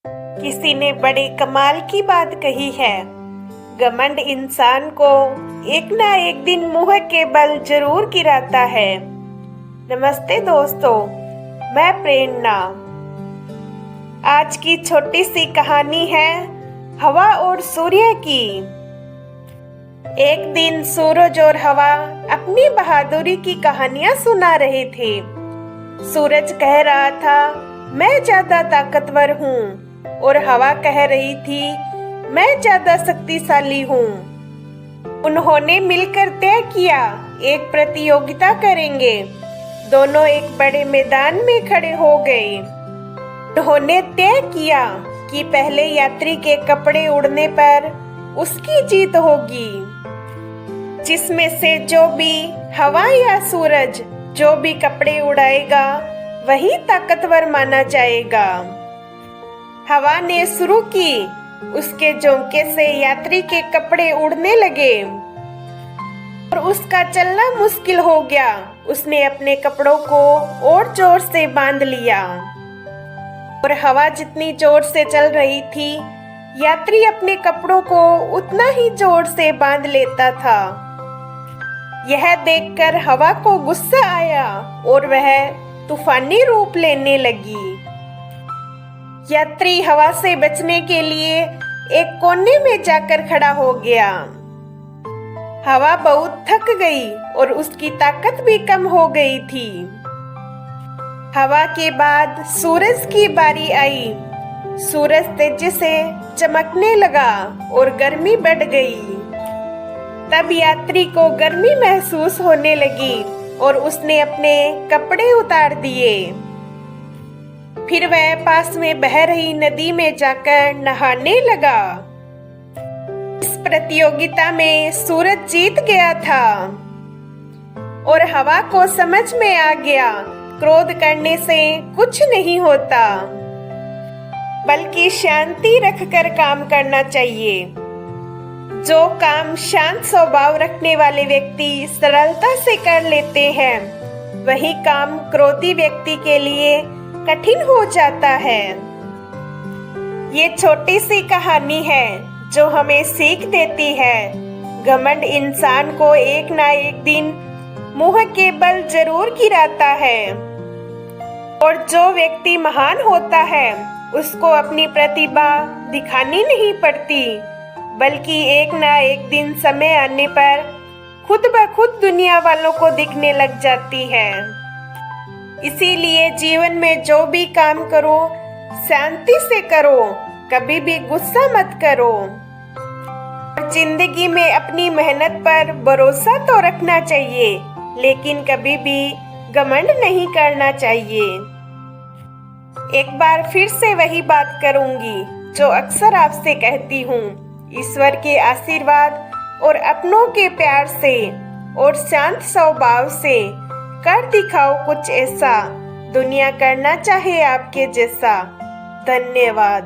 किसी ने बड़े कमाल की बात कही है, घमंड इंसान को एक ना एक दिन मुंह के बल जरूर गिराता है। नमस्ते दोस्तों, मैं प्रेरणा। आज की छोटी सी कहानी है हवा और सूर्य की। एक दिन सूरज और हवा अपनी बहादुरी की कहानियां सुना रहे थे। सूरज कह रहा था, मैं ज्यादा ताकतवर हूँ, और हवा कह रही थी, मैं ज्यादा शक्तिशाली हूँ। उन्होंने मिलकर तय किया, एक प्रतियोगिता करेंगे। दोनों एक बड़े मैदान में खड़े हो गए। उन्होंने तय किया कि पहले यात्री के कपड़े उड़ने पर उसकी जीत होगी। जिसमें से जो भी हवा या सूरज जो भी कपड़े उड़ाएगा वही ताकतवर माना जाएगा। हवा ने शुरू की, उसके झोंके से यात्री के कपड़े उड़ने लगे और उसका चलना मुश्किल हो गया। उसने अपने कपड़ों को और जोर से बांध लिया और हवा जितनी जोर से चल रही थी, यात्री अपने कपड़ों को उतना ही जोर से बांध लेता था। यह देखकर हवा को गुस्सा आया और वह तूफानी रूप लेने लगी। यात्री हवा से बचने के लिए एक कोने में जाकर खड़ा हो गया। हवा बहुत थक गई और उसकी ताकत भी कम हो गई थी। हवा के बाद सूरज की बारी आई। सूरज तेजी से चमकने लगा और गर्मी बढ़ गई। तब यात्री को गर्मी महसूस होने लगी और उसने अपने कपड़े उतार दिए। फिर वह पास में बह रही नदी में जाकर नहाने लगा। इस प्रतियोगिता में सूरज जीत गया था और हवा को समझ में आ गया, क्रोध करने से कुछ नहीं होता, बल्कि शांति रखकर काम करना चाहिए। जो काम शांत स्वभाव रखने वाले व्यक्ति सरलता से कर लेते हैं, वही काम क्रोधी व्यक्ति के लिए कठिन हो जाता है। ये छोटी सी कहानी है जो हमें सीख देती है, घमंड इंसान को एक ना एक दिन मुंह के बल जरूर गिराता है, और जो व्यक्ति महान होता है उसको अपनी प्रतिभा दिखानी नहीं पड़ती, बल्कि एक ना एक दिन समय आने पर खुद ब खुद दुनिया वालों को दिखने लग जाती है। इसीलिए जीवन में जो भी काम करो, शांति से करो, कभी भी गुस्सा मत करो। जिंदगी में अपनी मेहनत पर भरोसा तो रखना चाहिए, लेकिन कभी भी घमंड नहीं करना चाहिए। एक बार फिर से वही बात करूंगी जो अक्सर आपसे कहती हूँ, ईश्वर के आशीर्वाद और अपनों के प्यार से और शांत स्वभाव से कर दिखाओ कुछ ऐसा, दुनिया करना चाहे आपके जैसा। धन्यवाद।